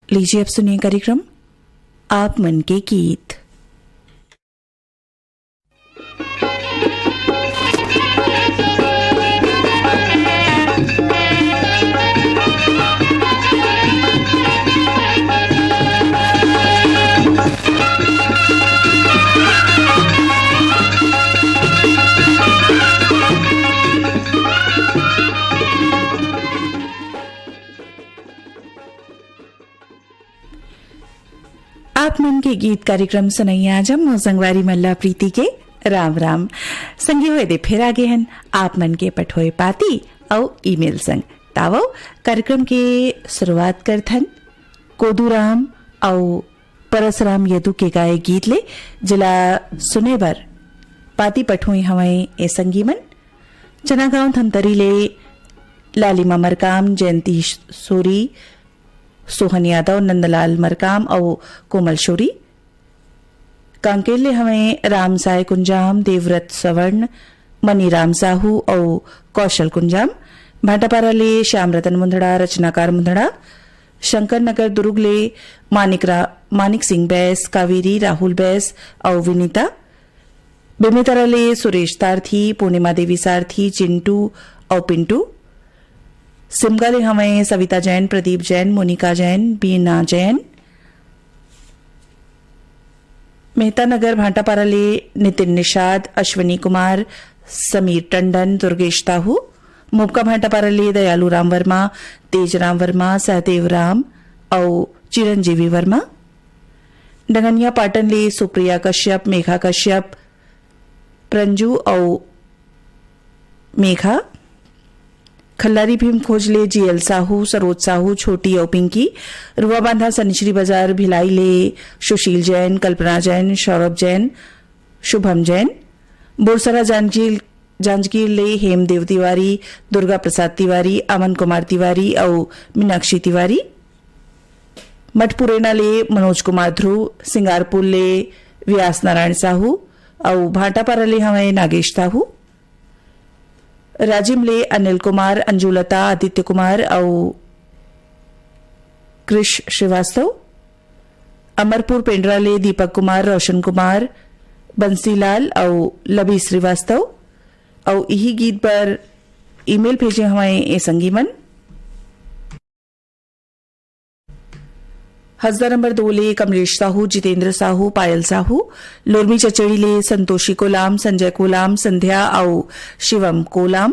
लीजिए अब सुनिए कार्यक्रम आप मन के गीत। आप मन के गीत कार्यक्रम सुनाइए आज हम संगवारी मल्ला प्रीति के राम राम संगी हुए दे फिर आगे हन आप मन के पठोए पाती और ईमेल संग तावो कार्यक्रम के शुरुआत करथन कोदूराम और परसराम यदु के गाए गीत ले जिला सुने बर पाती पठोई हवाएं ए संगी मन चनागांव धमतरी ले लालिमा मरकाम जयंती सोरी सोहन यादव नंदलाल मरकाम और कोमल शोरी कांकेले हमें राम साय कुंजाम देवव्रत सवर्ण मनीराम साहू और कौशल कुंजाम भाटापारा ले श्याम रतन मुंदड़ा रचनाकार मुंदड़ा शंकर नगर दुर्ग ले मानिक सिंह बैस कावेरी राहुल बैस और विनीता बेमेतरा ले सुरेश सारथी पूर्णिमा देवी सारथी चिंटू और पिंटू सिमगाले हमें सविता जैन प्रदीप जैन मोनिका जैन बीना जैन मेहता नगर भाटापारा ले नितिन निषाद अश्विनी कुमार समीर टंडन दुर्गेश ताहू मुबका भाटापारा ले दयालु राम वर्मा तेज राम वर्मा सहदेव राम और चिरंजीवी वर्मा डंगनिया पाटन ले सुप्रिया कश्यप मेघा कश्यप प्रंजू और मेघा खल्लारी भीम खोजले जीएल साहू सरोज साहू छोटी और पिंकी रुआ बांधा सनिश्री बाजार भिलाई ले सुशील जैन कल्पना जैन सौरभ जैन शुभम जैन बोरसरा जांजगीर ले हेमदेव तिवारी दुर्गा प्रसाद तिवारी अमन कुमार तिवारी और मीनाक्षी तिवारी मठपुरेना ले मनोज कुमार ध्रुव सिंगारपुर ले व्यास नारायण साहू और भाटापारा ले हमें नागेश साहू राजिम ले अनिल कुमार अंजुलता आदित्य कुमार और कृष श्रीवास्तव अमरपुर पेंड्रा ले दीपक कुमार रोशन कुमार बंसीलाल और लबी श्रीवास्तव और यही गीत पर ईमेल भेजे हमारे ए संगीमन हजदा नंबर 2 ले कमलेश साहू जितेंद्र साहू पायल साहू लोरमी चचड़ी ले संतोषी कोलाम संजय कोलाम संध्या और शिवम कोलाम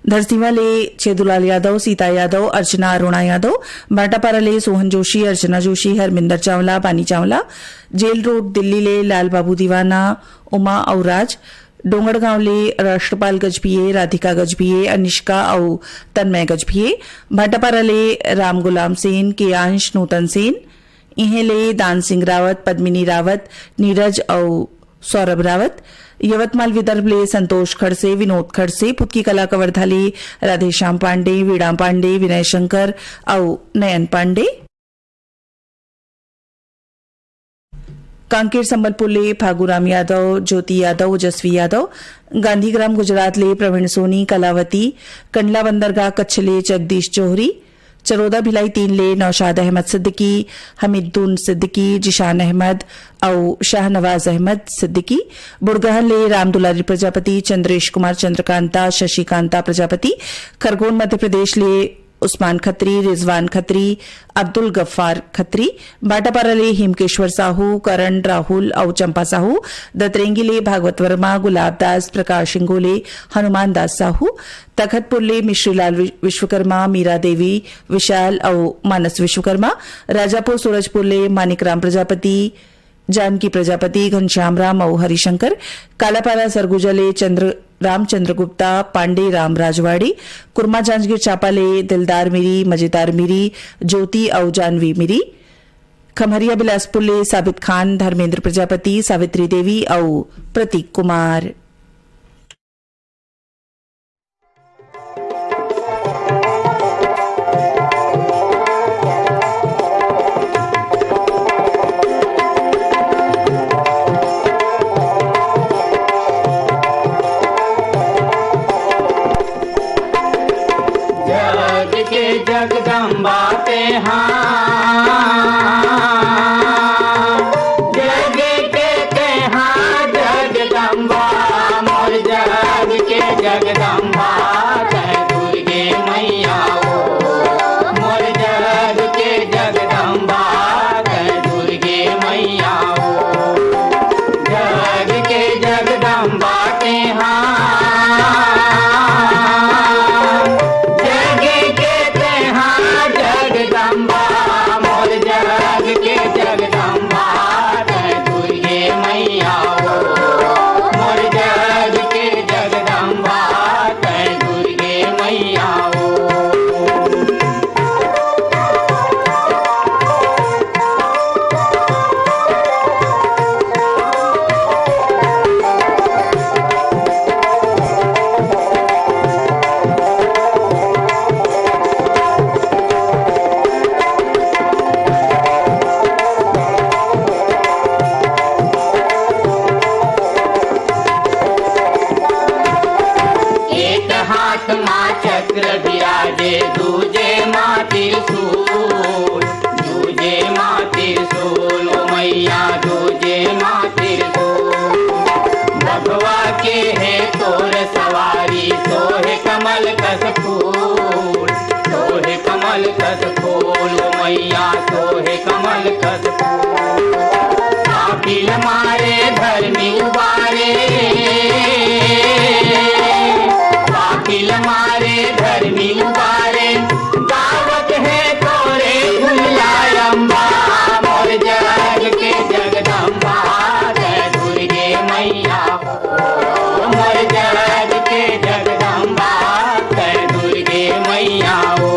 धरसीवा ले छेदुलाल यादव सीता यादव अर्चना अरुणा यादव भाटापारा ले सोहन जोशी अर्चना जोशी हरमिंदर चावला बानी चावला जेल रोड दिल्ली ले लाल बाबू दीवाना उमा और राज डोंगरगांव ले राष्ट्रपाल गजभिये राधिका गजभिये अनिष्का और तन्मय गजभिये भाटापारा ले राम गुलाम सेन केयांश नूतन सेन इन्हें ले दान सिंह रावत पद्मिनी रावत नीरज और सौरभ रावत यवतमाल विदर्भ ले संतोष खड़से विनोद खड़से पुतकी कला कवर्धा ले राधेश्याम पांडे वीणा पांडे विनय शंकर और नयन पांडे कांकेर संबलपुर ले फागुराम यादव ज्योति यादव ओजस्वी यादव गांधीग्राम गुजरात ले प्रवीण सोनी कलावती कंडला बंदरगाह कच्छ ले जगदीश जोहरी चरोदा भिलाई 3 ले नौशाद अहमद सिद्दीकी हमीदुन सिद्दीकी जिशान अहमद और शाहनवाज अहमद सिद्दीकी बुड़गहन ले रामदुलारी प्रजापति चंद्रेश कुमार चंद्रकांता शशिकांता प्रजापति खरगोन मध्य प्रदेश ले उस्मान खत्री रिजवान खत्री अब्दुल गफ्फार खत्री भाटापारा ले हिमकेश्वर साहू करण राहुल और चंपा साहू दतरेंगी ले भागवत वर्मा गुलाब दास प्रकाश सिंगोले हनुमान दास साहू तखतपुर ले मिश्रीलाल विश्वकर्मा मीरा देवी विशाल और मानस विश्वकर्मा राजापुर सूरजपुर ले मानिकराम प्रजापति जानकी प्रजापति घनश्याम राम और हरिशंकर कालापारा सरगुजा ले रामचंद्र गुप्ता पांडे राम राजवाड़ी कुरमा जांजगीर चांपा ले दिलदार मिरी मजेदार मिरी ज्योति और जानवी मिरी खमरिया बिलासपुर ले साबित खान धर्मेंद्र प्रजापति सावित्री देवी और प्रतीक कुमार। जगदम्बा पे हाँ सोहे कमल कस कापिल मारे धर्मी उबारे कापिल मारे धर्मी उबारे दावत है तोरे गुलायम्बा मोर जग के जगदम्बा जय दुर्गे मैया मोर जग के जगदम्बा जय दुर्गे मैया ओ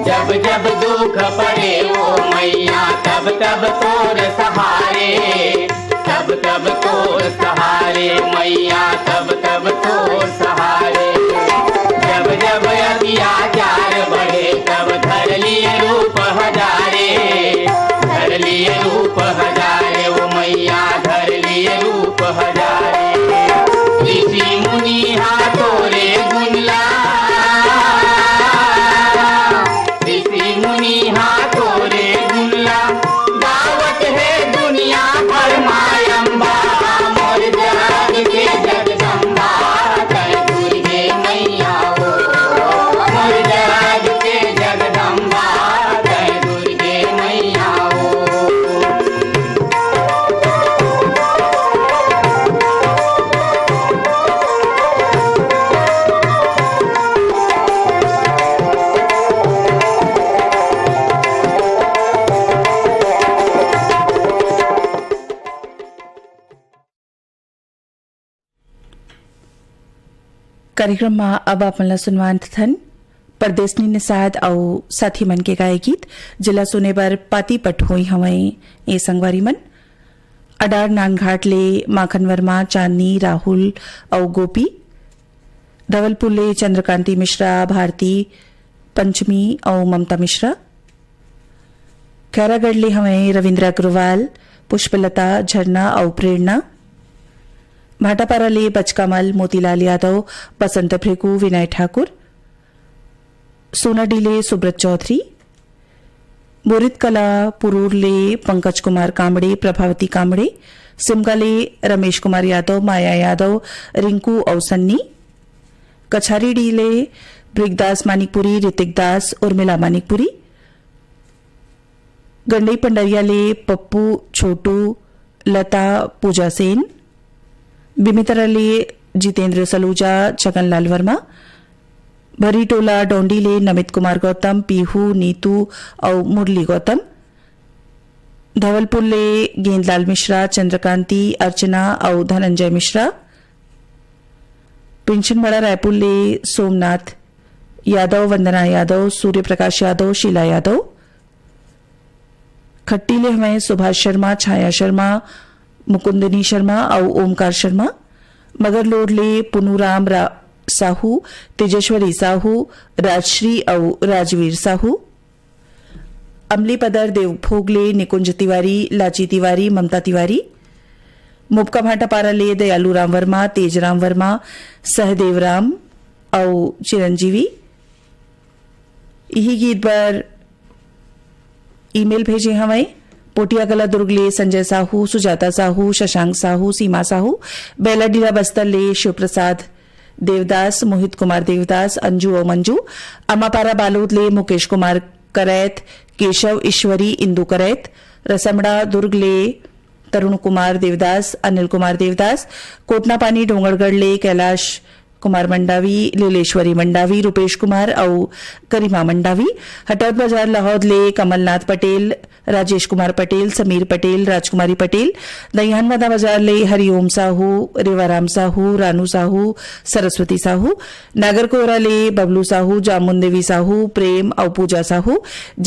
जब जब दुख पड़े ओ मैया तब तब तोर सहारे तब तब तोर सहारे मैया तब तब तोर सहारे जब जब अत्याचार बढ़े तब धर लिए रूप हजारे धर लिए रूप हजारे ओ मैया धर लिए रूप हजारे ऋषि मुनि तोरे गुणला मुनि तोरे गुल्ला दावत है दुनिया भर मायम्बा मोर जग के जगदम्बा जय दुर्गे मैया मोर जग के जगदम्बा जय दुर्गे मैया कार्यक्रम में अब आपने सुनवान थन परदेसनी निषाद और साथी मन के गाए गीत जिला सुने पर पाती पट हुई हमें ए संगवारी मन अडार नानघाट ले माखन वर्मा चांदनी राहुल और गोपी धवलपुर ले चंद्रकांति मिश्रा भारती पंचमी और ममता मिश्रा खैरागढ़ ले हमें रविंद्र अग्रवाल पुष्पलता झरना और प्रेरणा भाटापारा ले बचकामल मोतीलाल यादव बसंत भ्रेकू विनय ठाकुर सोनाडी ले सुब्रत चौधरी बोरित कला पुरूर ले पंकज कुमार कामड़े प्रभावती कामड़े सिमगा ले रमेश कुमार यादव माया यादव रिंकू और सन्नी कछारी डी ले ब्रिगदास मानिकपुरी ऋतिक दास उर्मिला मानिकपुरी गंडई पंडरिया ले पप्पू छोटू लता पूजा सेन बिमितरा ले जितेंद्र सलूजा छगनलाल वर्मा भरीटोला डोंडी ले नमित कुमार गौतम पीहू नीतू और मुरली गौतम धवलपुर ले गेंदलाल मिश्रा चंद्रकांति अर्चना और धनंजय मिश्रा पिंशनवाड़ा रायपुर ले सोमनाथ यादव वंदना यादव सूर्य प्रकाश यादव शीला यादव खट्टी ले हमें सुभाष शर्मा छाया शर्मा मुकुंदनी शर्मा और ओमकार शर्मा मगरलोड ले पुनुराम साहू तेजेश्वरी साहू राजश्री और राजवीर साहू अमली पदर देवभोगले निकुंज तिवारी लाची तिवारी ममता तिवारी मुबका भाटापारा ले दयालू राम वर्मा तेजराम वर्मा सहदेव राम और चिरंजीवी यही गीत पर ईमेल भेजे हमें पोटियागला दुर्ग ले संजय साहू सुजाता साहू शशांक साहू सीमा साहू बेलाडीला बस्तर ले शिवप्रसाद देवदास मोहित कुमार देवदास अंजू और मंजू अमापारा बालोद ले मुकेश कुमार करैत केशव ईश्वरी इंदू करैत रसमड़ा दुर्ग ले तरुण कुमार देवदास अनिल कुमार देवदास कोटनापानी डोंगरगढ़ ले कैलाश कुमार मंडावी लीलेश्वरी मंडावी रुपेश कुमार और करीमा मंडावी हटौद बाजार लाहौद ले कमलनाथ पटेल राजेश कुमार पटेल समीर पटेल राजकुमारी पटेल दहियानवादा बाजार ले हरिओम साहू रेवाराम साहू रानू साहू सरस्वती साहू नागरकोरा ले बबलू साहू जामुन देवी साहू प्रेम और पूजा साहू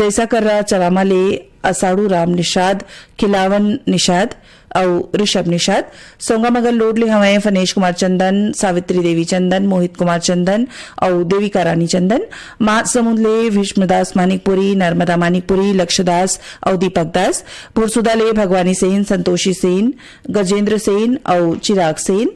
जैसा कर्रा चरामा ले असाड़ू राम निषाद खिलावन निषाद और ऋषभ निषाद सोंगामगर लोड ले हमें फनेश कुमार चंदन सावित्री देवी चंदन मोहित कुमार चंदन और देविका रानी चंदन महासमुंद ले भीष्मदास मानिकपुरी नर्मदा मानिकपुरी लक्ष्यदास और दीपक दास पुरसुदा ले भगवानी सेन संतोषी सेन गजेंद्र सेन और चिराग सेन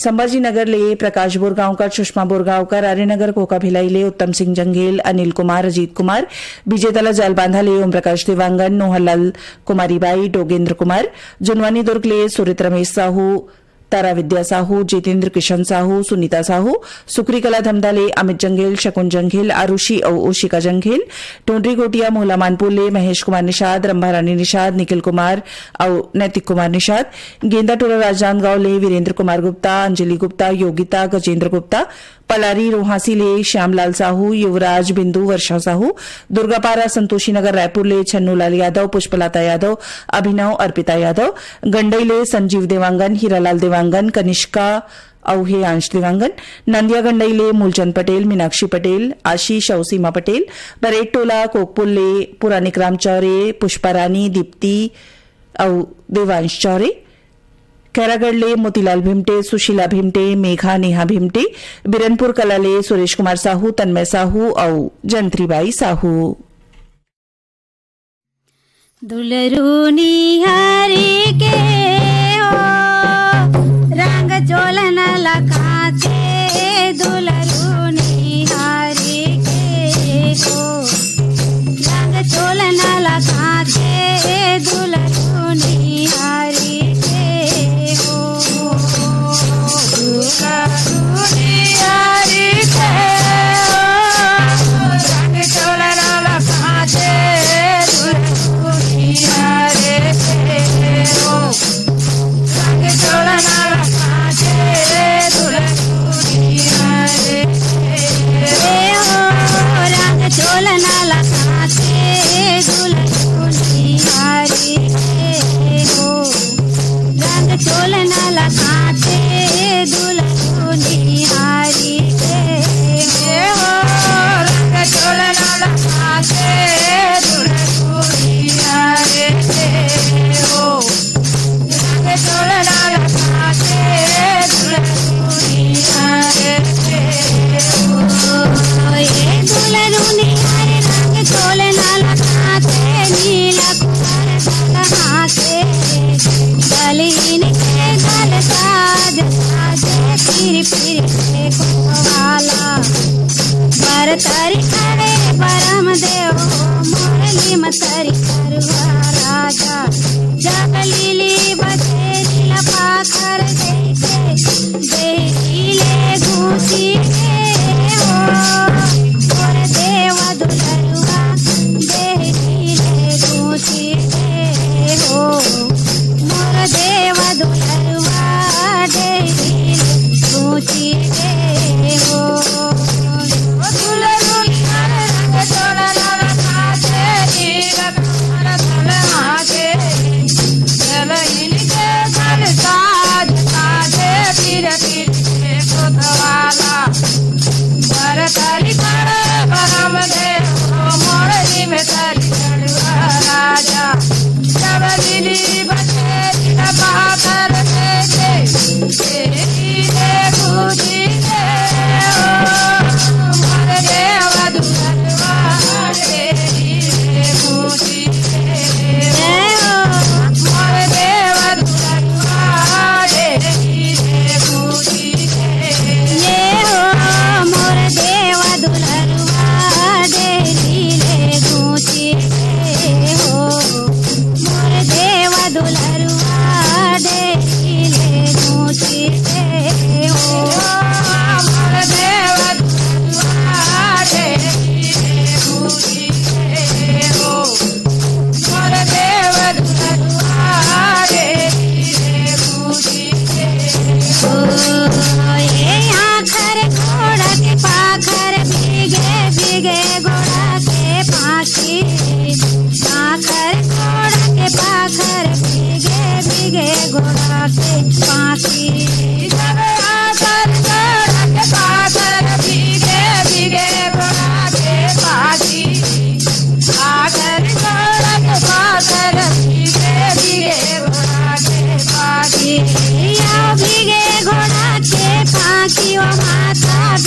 संभाजी नगर ले प्रकाश बोरगांवकर सुषमा बोरगांवकर आर्यनगर कोका भिलाई ले उत्तम सिंह जंगेल अनिल कुमार अजीत कुमार विजेतला जालबांधा ले ओम प्रकाश देवांगन नोहरलाल कुमारीबाई डोगेंद्र कुमार जुनवानी दुर्ग ले सुरित रमेश साहू तारा विद्या साहू जितेंद्र किशन साहू सुनीता साहू सुक्री कला धमदाले अमित जंगेल शकुन जंगेल आरुषि और ओशिका जंगेल टोंडरी गोटिया मोहला मानपुर ले महेश कुमार निषाद रंभारानी निषाद निखिल कुमार और नैतिक कुमार निषाद गेंदा टोला राजनांदगांव ले वीरेंद्र कुमार गुप्ता अंजलि गुप्ता योगिता गजेंद्र गुप्ता पलारी रोहासी ले श्यामलाल साहू युवराज बिंदु वर्षा साहू दुर्गापारा संतोषी नगर रायपुर ले छन्नूलाल यादव पुष्पलता यादव अभिनव अर्पिता यादव गंडई ले संजीव देवांगन हीरालाल देवांगन कनिष्का औहे अंश देवांगन नंदिया गंडई ले मूलचंद पटेल मीनाक्षी पटेल आशीष और सीमा पटेल बरेट टोला कोकपुल ले पुरानिक राम चौरे पुष्पा रानी दीप्ति और देवांश चौरे कैरागढ़ ले मोतीलाल भिमटे सुशीला भिमटे मेघा नेहा भिमटे बिरनपुर कला ले सुरेश कुमार साहू तन्मय साहू और जंत्रीबाई साहू दुलरूनी हरी के हो रंग चोलन लखाते दुलरूनी हरी के हो रंग चोलन लखाते दुलरूनी हरी के हो दुलरूनी हरी के हो रंग चोलन लखाते तरी खड़े परम देव मुरली मतरी करवा राजा जब लीली बचेरी लपाकर देले घूसी हो और देव दुलरुआ देले घूसी हो मोर देव दुलरुआ देले घूसी हो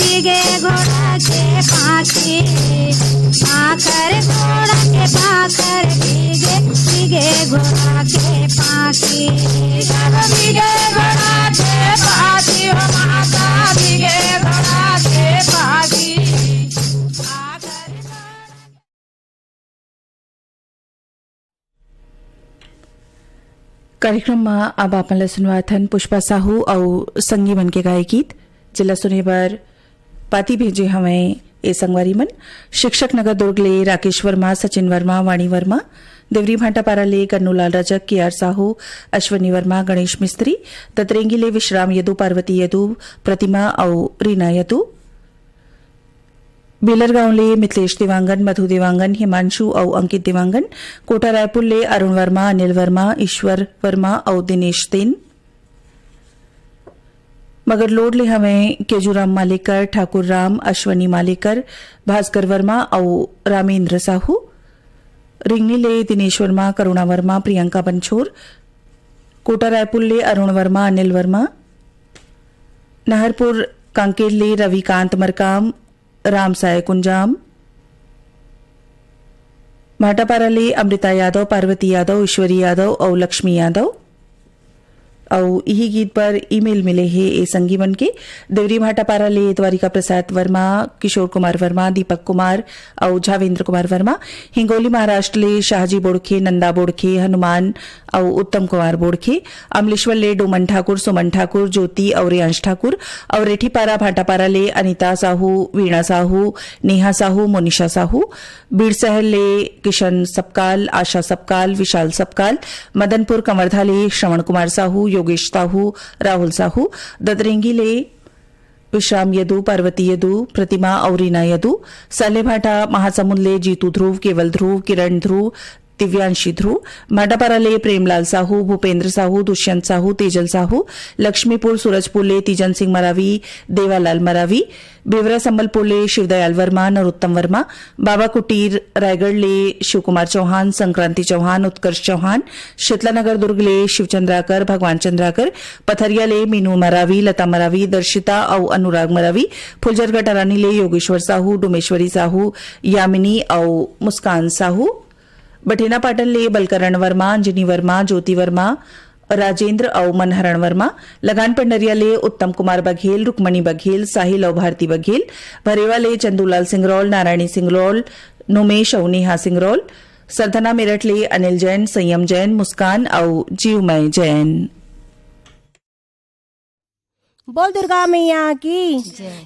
भीगे घोड़ा के पाखी पाखर घोड़ा के पाखर भीगे भीगे घोड़ा के पाखी जब भीगे घोड़ा के पाखी हो माता भीगे घोड़ा के पाखी पाखर कार्यक्रमમાં अब आपने सुनवा थन पुष्पा साहू और संगी मन के गाय गीत जिला सुने पर पाती भेजे हमें ए संगवारी मन शिक्षक नगर दुर्ग ले राकेश वर्मा सचिन वर्मा वाणी वर्मा देवरी भाटापारा ले कन्नूलाल रजक केआर साहू अश्वनी वर्मा गणेश मिस्त्री ततरेंगी ले विश्राम यदु पार्वती यदु प्रतिमा और रीना यदु बेलरगांव ले मिथिलेश देवांगन मधु देवांगन हिमांशु और अंकित देवांगन कोटा रायपुर ले अरुण वर्मा अनिल वर्मा ईश्वर वर्मा और दिनेश दिन मगर लोड ले हमें केजूराम मालेकर ठाकुर राम अश्वनी मालेकर भास्कर वर्मा और रामेंद्र साहू रिंगनी ले दिनेश वर्मा करुणा वर्मा प्रियंका बंछोर कोटा रायपुर ले अरुण वर्मा अनिल वर्मा नाहरपुर कांकेर ले रविकांत मरकाम राम साय कुंजाम भाटापारा ले अमृता यादव पार्वती यादव ईश्वरी यादव और लक्ष्मी यादव और यही गीत पर ईमेल मिले हैं ए संगीवन के देवरी भाटापारा ले द्वारिका प्रसाद वर्मा किशोर कुमार वर्मा दीपक कुमार और झावेंद्र कुमार वर्मा हिंगोली महाराष्ट्र ले शाहजी बोड़खे नंदा बोड़खे हनुमान और उत्तम कुमार बोड़खे अमलेश्वर ले डोमन ठाकुर सुमन ठाकुर ज्योति और रियांश ठाकुर और रेठीपारा भाटापारा ले अनिता साहू वीणा साहू नेहा साहू मोनिशा साहू बीड़सहर ले किशन सपकाल आशा सपकाल विशाल सपकाल मदनपुर कंवरधा ले श्रवण कुमार साहू योगेश साहू राहुल साहू ददरेंगी ले विश्राम यदु पार्वती यदु प्रतिमा और रीना यदु सालेभाटा महासमुंद ले जीतू ध्रुव केवल ध्रुव किरण ध्रुव दिव्यांशी ध्रुव भाटापारा ले प्रेमलाल साहू भूपेंद्र साहू दुष्यंत साहू तेजल साहू लक्ष्मीपुर सूरजपुर ले तीजन सिंह मरावी देवालाल मरावी बेवरा संबलपुर ले शिवदयाल वर्मा नरोत्तम वर्मा बाबा कुटीर रायगढ़ ले शिवकुमार चौहान संक्रांति चौहान उत्कर्ष चौहान शीतलानगर दुर्ग ले शिवचंद्राकर भगवान चंद्राकर पथरिया ले मीनू मरावी लता मरावी दर्शिता और अनुराग मरावी फुलझर गटारानी ले योगेश्वर साहू डोमेश्वरी साहू यामिनी और मुस्कान साहू बठेना पाटन ले बलकरण वर्मा अंजनी वर्मा ज्योति वर्मा राजेंद्र और मनहरण वर्मा लगान पंडरिया ले उत्तम कुमार बघेल रुक्मणी बघेल साहिल और भारती बघेल भरेवा ले चंदूलाल सिंगरौल नारायणी सिंगरौल नुमेश और नेहा सिंगरौल सरधना मेरठ ले अनिल जैन संयम जैन मुस्कान और जीवमय जैन। बोल दुर्गा मैया की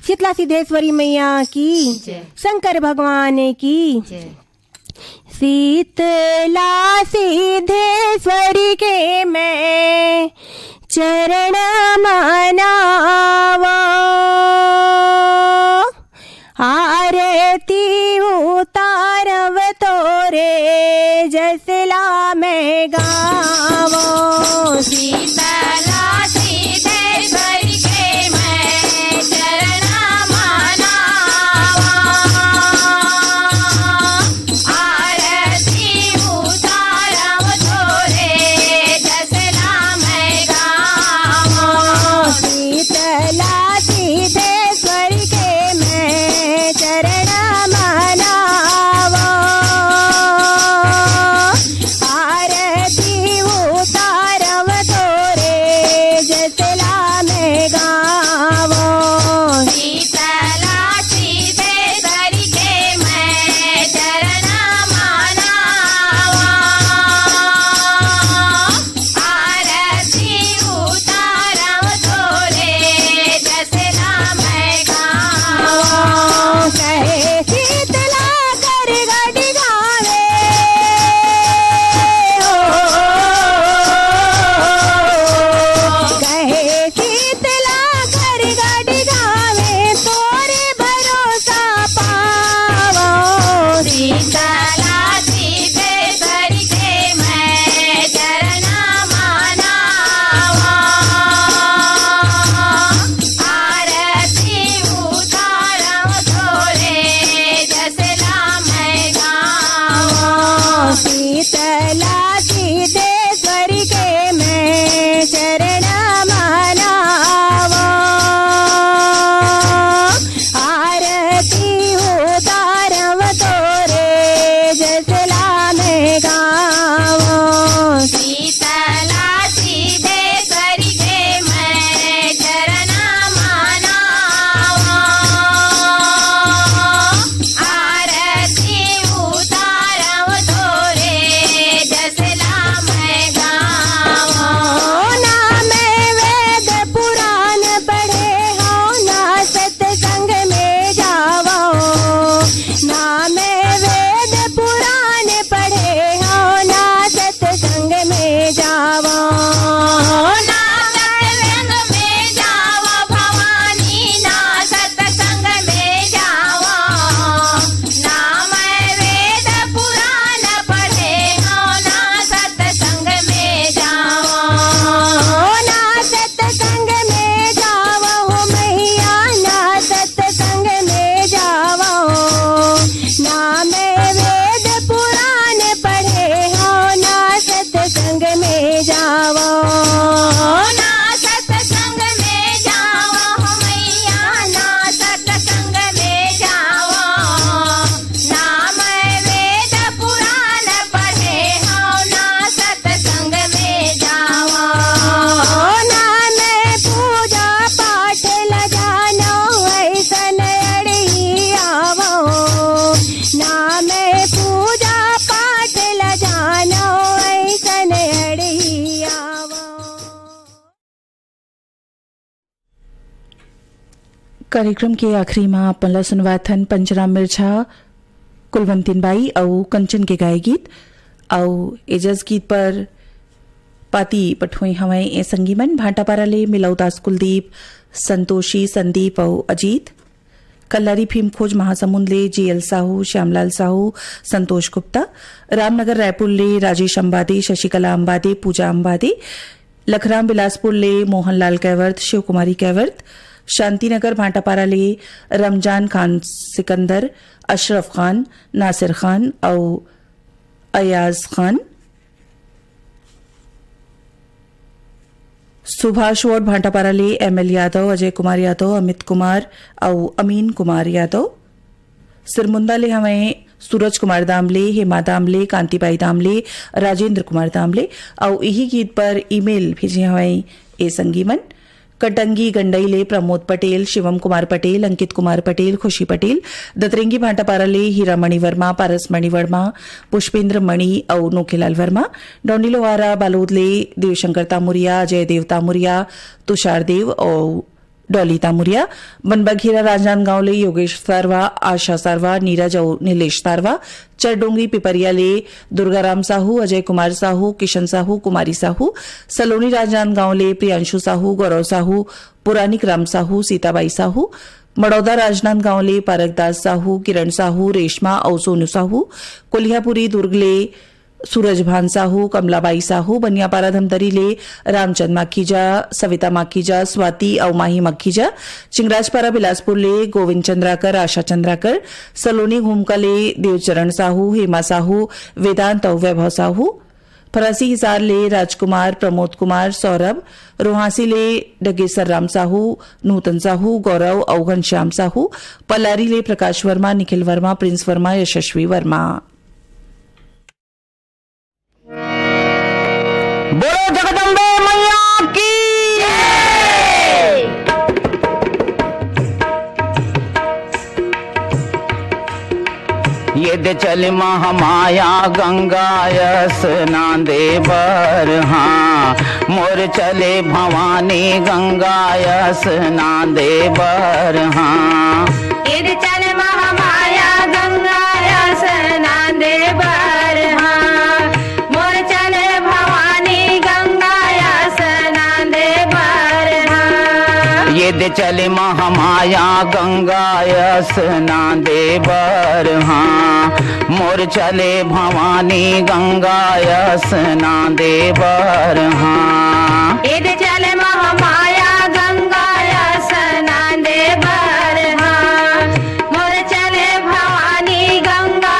शीतला सिद्धेश्वरी मैया की शंकर भगवान की शीतला सिद्धेश्वरी के मैं चरण मनावा आरती उतारव तोरे जसला मैं गावो शीतला सिद्धेश्वरी के मैं चरण मनावा आरती उतारव तोरे जसला मैं गावो शीतला सिद्धेश्वरी के मैं चरण मनावा आरती उतारव तोरे ना सत्संग में जाओ मैया ना सत्संग में जाओ ना मैं वेद पुराण पढ़े हो ना सत्संग में जाओ ना मैं पूजा पाठ ल जानो ऐसन अड़ी आवो ना मैं पूजा पाठ ल जानो ऐसन अड़ी आवो। कार्यक्रम के आखिरी में अपन ला सुनवाथन पंचराम मिर्झा कुलवंतीन बाई और कंचन के गाए गीत और एजस गीत पर पाती पठोई हमें ए संगीमन भाटापारा ले मिलौदास कुलदीप संतोषी संदीप और अजीत कल्लारी भीम खोज महासमुंद ले जीएल साहू श्यामलाल साहू संतोष गुप्ता रामनगर रायपुर ले राजेश अंबादे शशिकला अंबादे पूजा अंबादे लखराम बिलासपुर ले मोहनलाल कैवर्त शिव कुमारी कैवर्त शांतिनगर भाटापारा ले रमजान खान सिकंदर अशरफ खान नासिर खान और अयाज खान सुभाष वार्ड भाटापारा ले एमएल यादव अजय कुमार यादव अमित कुमार और अमीन कुमार यादव सिरमुंदा ले हमें सूरज कुमार दामले हेमा दामले कांतिबाई दामले राजेंद्र कुमार दामले और यही गीत पर ईमेल भेजे हमें ए संगीमन कटंगी गंडई ले प्रमोद पटेल शिवम कुमार पटेल अंकित कुमार पटेल खुशी पटेल दतरेंगी भाटापारा ले हीरामणि वर्मा पारस मणि वर्मा पुष्पेंद्र मणि और नोखेलाल वर्मा डोंडीलोवारा बालोद ले देवशंकर तामुरिया अजय देव तामुरिया तुषार देव और डॉली तामुरिया बनबघेरा राजनांदगांव ले योगेश सारवा आशा सारवा नीरज और नीलेश सारवा चरडोंगरी पिपरिया ले दुर्गाराम साहू अजय कुमार साहू किशन साहू कुमारी साहू सलोनी राजनांदगांव ले प्रियांशु साहू गौरव साहू पुरानिक राम साहू सीताबाई साहू मड़ौदा राजनांदगांव ले पारकदास साहू किरण साहू रेशमा और सोनू साहू कोल्हापुरी दुर्ग ले सूरज भान साहू कमलाबाई साहू बनियापारा धमतरी ले रामचंद माखीजा सविता माखीजा स्वाति और माही मक्खीजा चिंगराजपारा बिलासपुर ले गोविंद चंद्राकर आशा चंद्राकर सलोनी घूमका ले देवचरण साहू हेमा साहू वेदांत और वैभव साहू फरासी हिसार ले राजकुमार प्रमोद कुमार सौरभ रोहासी ले डगेसर राम साहू नूतन साहू गौरव और घनश्याम साहू पलारी ले प्रकाश वर्मा निखिल वर्मा प्रिंस वर्मा यशस्वी वर्मा। बोलो जगदम्बे मैया की ये दे चल महामाया गंगा स्नान बर हाँ मोर चले भवानी गंगा स्नान बर हाँ इध चल महामाया गंगा स्नान बर हाँ मोर चले भवानी गंगा स्नान बर हाँ ये दे चले महामाया गंगा स्नान बर हाँ मोर चले भवानी गंगा स्नान बर हाँ इध चल महामाया गंगा स्नान बर हाँ मोर चले भवानी गंगा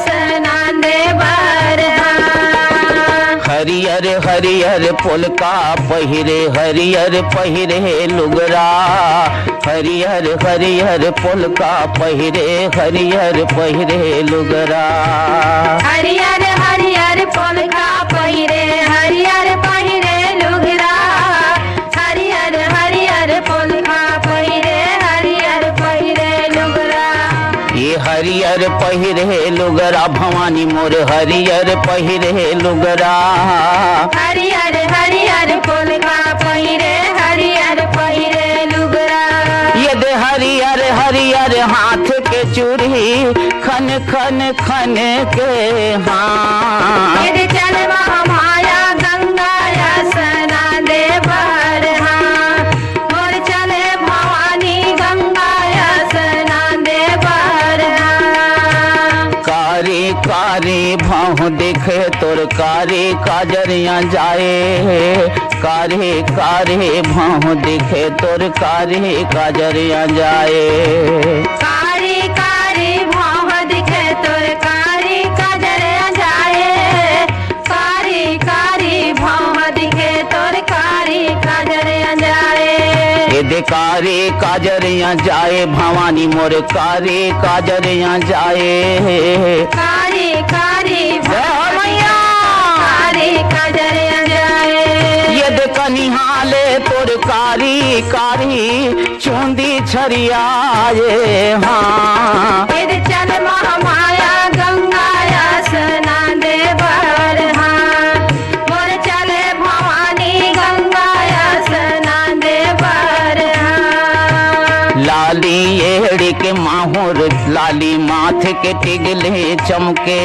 स्नान बर हाँ हरियर हरियर पुलका पहिरे हरियर पहिरे लुगरा हरियर हरियर पुलका पहिरे हरियर पहिरे लुगरा हरियर हरियर पुलका पहिरे हरियर पहिरे लुगरा हरियर हरियर पुलका पहिरे हरियर पहिरे लुगरा ये हरियर पहिरे लुगरा भवानी मोर हरियर पहिरे लुगरा हरियर हरियर पुलका पहिरे हरियर पहिरे लुगरा यदि हरियर हरियर हाथ के चूड़ी खन खन खन के हाँ यदि चल महामाया गंगा स्नान बर हाँ मोर चले भवानी गंगा स्नान बर हाँ कारी कारी भाव दिखे तोर कारी काजरिया जाए कारी कारी भाव दिखे तोर कारी काजरिया जाए कारी कारी भाव दिखे तोर कारी काजरिया जाए कारी कारी भाव दिखे तोर दे कारे काजरिया जाए भवानी मोर कारे काजरिया जाए कारी कारी जय मैया कारी काजरिया जाए ये दे कनिहाले तोर कारी कारी चूंदी छरियाए हाँ फिर चल महामाया गंगाया स्नान देवर हाँ मोर चले भवानी गंगाया स्नान देवर हाँ लाली एड़ी के माहौर लाली माथे के टिगले चमके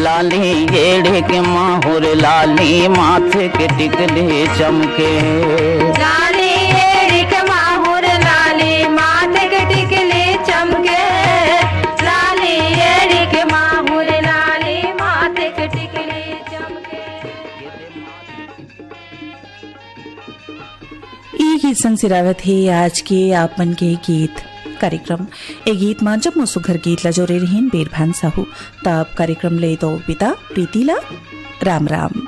लाली एड़ी के माहौर लाली माथे के टिगले चमके लाली एड़िक माहुर लाली माथे के टिकले चमके लाली एड़िक माहुर लाली माथे के टिकले चमके ये गीत संग सिरावत है आज के आपन के गीत कार्यक्रम ए गीत में जब मुसुघर गीत ला जोरे रहीन बेरभान साहू तब कार्यक्रम ले दो बिता प्रीतिला राम राम